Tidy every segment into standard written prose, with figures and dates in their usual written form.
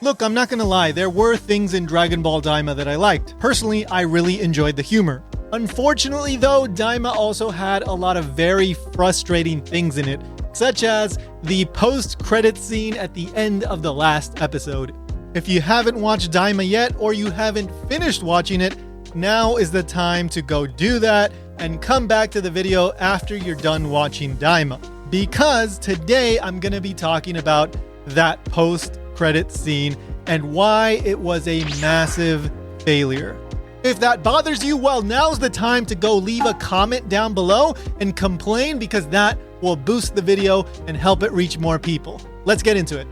Look, I'm not gonna lie, there were things in Dragon Ball DAIMA that I liked. Personally, I really enjoyed the humor. Unfortunately though, DAIMA also had a lot of very frustrating things in it, such as the post-credit scene at the end of the last episode. If you haven't watched DAIMA yet, or you haven't finished watching it, now is the time to go do that and come back to the video after you're done watching DAIMA. Because today I'm gonna be talking about that post-credit scene and why it was a massive failure. If that bothers you, well, now's the time to go leave a comment down below and complain, because that will boost the video and help it reach more people. Let's get into it.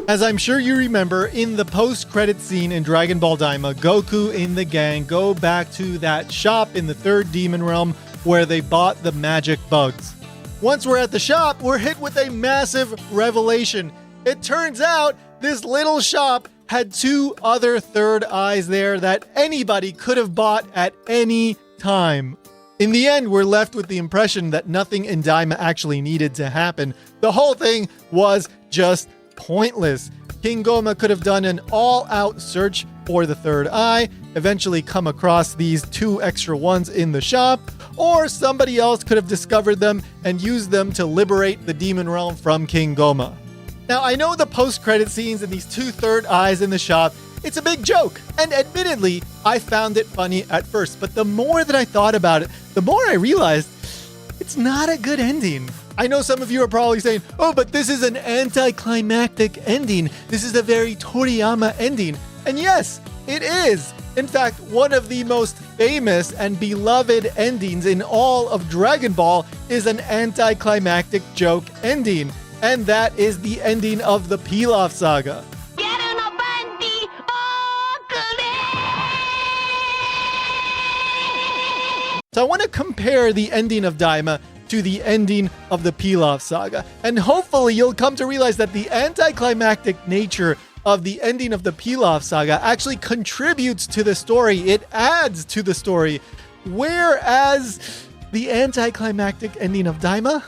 As I'm sure you remember, in the post-credit scene in Dragon Ball DAIMA, Goku and the gang go back to that shop in the third demon realm where they bought the magic bugs. Once we're at the shop, we're hit with a massive revelation. It turns out this little shop had two other third eyes there that anybody could have bought at any time. In the end, we're left with the impression that nothing in DAIMA actually needed to happen. The whole thing was just pointless. King Goma could have done an all-out search for the third eye, eventually come across these two extra ones in the shop, or somebody else could have discovered them and used them to liberate the demon realm from King Goma. Now, I know the post-credit scenes and these two third eyes in the shop, it's a big joke, and admittedly, I found it funny at first, but the more that I thought about it, the more I realized it's not a good ending. I know some of you are probably saying, oh, but this is an anticlimactic ending. This is a very Toriyama ending. And yes, it is. In fact, one of the most famous and beloved endings in all of Dragon Ball is an anticlimactic joke ending. And that is the ending of the Pilaf Saga. So I want to compare the ending of DAIMA to the ending of the Pilaf Saga. And hopefully you'll come to realize that the anticlimactic nature of the ending of the Pilaf Saga actually contributes to the story. It adds to the story. Whereas the anticlimactic ending of DAIMA,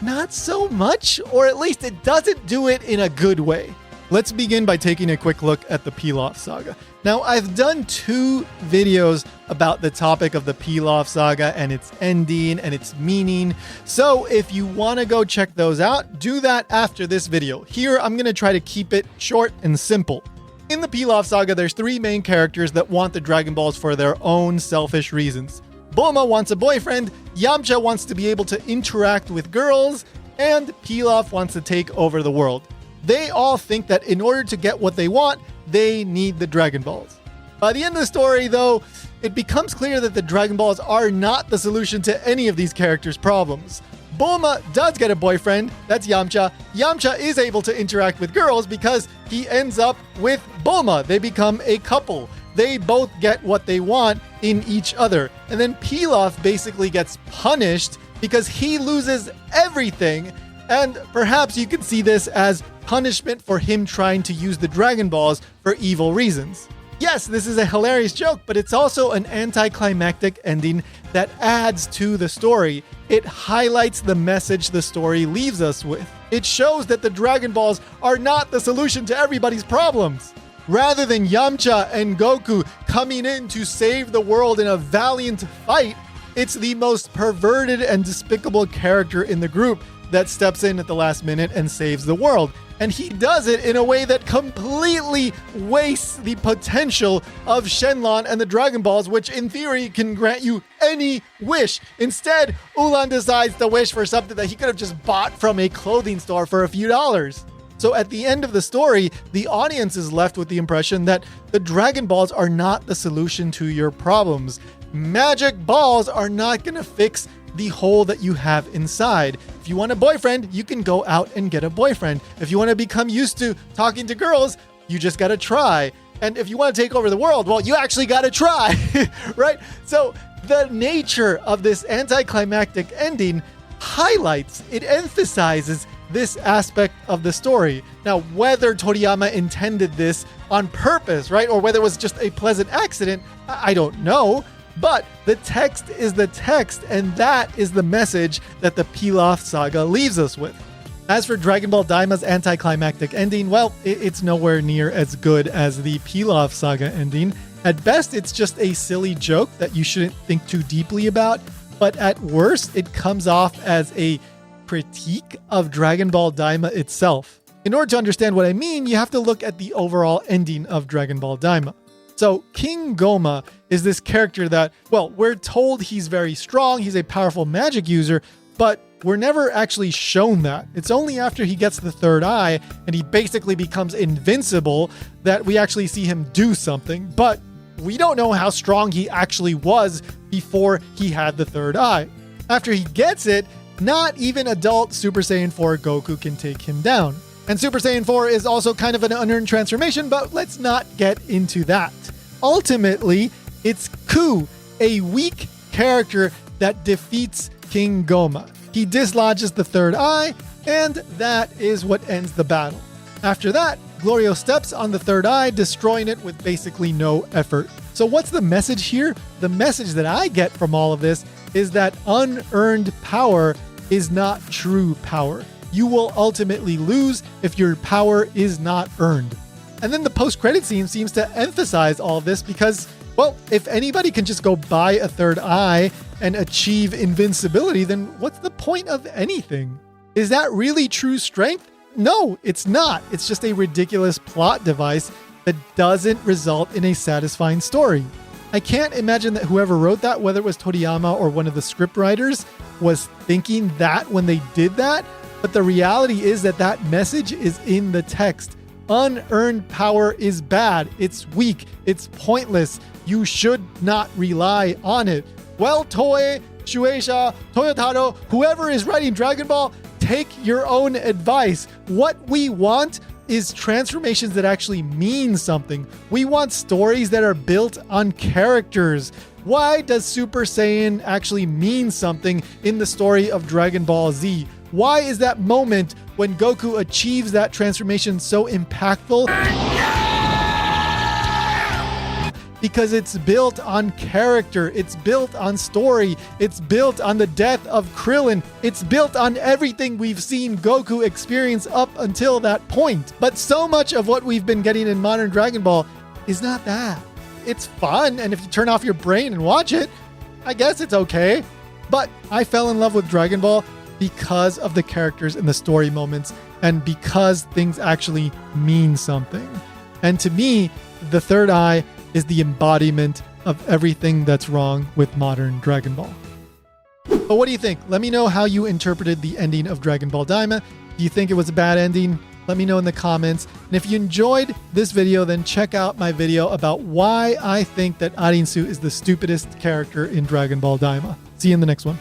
not so much, or at least it doesn't do it in a good way. Let's begin by taking a quick look at the Pilaf Saga. Now, I've done 2 videos about the topic of the Pilaf Saga and its ending and its meaning. So if you want to go check those out, do that after this video. Here, I'm going to try to keep it short and simple. In the Pilaf Saga, there's 3 main characters that want the Dragon Balls for their own selfish reasons. Bulma wants a boyfriend, Yamcha wants to be able to interact with girls, and Pilaf wants to take over the world. They all think that in order to get what they want, they need the Dragon Balls. By the end of the story, though, it becomes clear that the Dragon Balls are not the solution to any of these characters' problems. Bulma does get a boyfriend, that's Yamcha. Yamcha is able to interact with girls because he ends up with Bulma. They become a couple. They both get what they want in each other. And then Pilaf basically gets punished because he loses everything. And perhaps you can see this as punishment for him trying to use the Dragon Balls for evil reasons. Yes, this is a hilarious joke, but it's also an anticlimactic ending that adds to the story. It highlights the message the story leaves us with. It shows that the Dragon Balls are not the solution to everybody's problems. Rather than Yamcha and Goku coming in to save the world in a valiant fight, it's the most perverted and despicable character in the group that steps in at the last minute and saves the world. And he does it in a way that completely wastes the potential of Shenlong and the Dragon Balls, which in theory can grant you any wish. Instead, Ulan decides to wish for something that he could have just bought from a clothing store for a few dollars. So at the end of the story, the audience is left with the impression that the Dragon Balls are not the solution to your problems. Magic balls are not going to fix the hole that you have inside. If you want a boyfriend, you can go out and get a boyfriend. If you want to become used to talking to girls, you just got to try. And if you want to take over the world, well, you actually got to try, right? So the nature of this anticlimactic ending highlights, it emphasizes this aspect of the story. Now, whether Toriyama intended this on purpose, right? Or whether it was just a pleasant accident, I don't know. But the text is the text, and that is the message that the Pilaf Saga leaves us with. As for Dragon Ball DAIMA's anticlimactic ending, well, it's nowhere near as good as the Pilaf saga ending. At best, it's just a silly joke that you shouldn't think too deeply about, but at worst, it comes off as a critique of Dragon Ball DAIMA itself. In order to understand what I mean, you have to look at the overall ending of Dragon Ball DAIMA. So King Goma is this character that, well, we're told he's very strong, he's a powerful magic user, but we're never actually shown that. It's only after he gets the third eye and he basically becomes invincible that we actually see him do something, but we don't know how strong he actually was before he had the third eye. After he gets it, not even adult Super Saiyan 4 Goku can take him down. And Super Saiyan 4 is also kind of an unearned transformation, but let's not get into that. Ultimately, it's Ku, a weak character that defeats King Goma. He dislodges the third eye, and that is what ends the battle. After that, Glorio steps on the third eye, destroying it with basically no effort. So what's the message here? The message that I get from all of this is that unearned power is not true power. You will ultimately lose if your power is not earned. And then the post-credit scene seems to emphasize all of this because, well, if anybody can just go buy a third eye and achieve invincibility, then what's the point of anything? Is that really true strength? No, it's not. It's just a ridiculous plot device that doesn't result in a satisfying story. I can't imagine that whoever wrote that, whether it was Toriyama or one of the script writers, was thinking that when they did that. But the reality is that that message is in the text. Unearned power is bad. It's weak. It's pointless. You should not rely on it. Well, Toei, Shueisha, Toyotaro, whoever is writing Dragon Ball, take your own advice. What we want is transformations that actually mean something. We want stories that are built on characters. Why does Super Saiyan actually mean something in the story of Dragon Ball Z? Why is that moment when Goku achieves that transformation so impactful? Because it's built on character, it's built on story, it's built on the death of Krillin, it's built on everything we've seen Goku experience up until that point. But so much of what we've been getting in modern Dragon Ball is not that. It's fun, and if you turn off your brain and watch it, I guess it's okay. But I fell in love with Dragon Ball because of the characters and the story moments, and because things actually mean something. And to me, the third eye is the embodiment of everything that's wrong with modern Dragon Ball. But what do you think? Let me know how you interpreted the ending of Dragon Ball DAIMA. Do you think it was a bad ending? Let me know in the comments. And if you enjoyed this video, then check out my video about why I think that Arinsu is the stupidest character in Dragon Ball DAIMA. See you in the next one.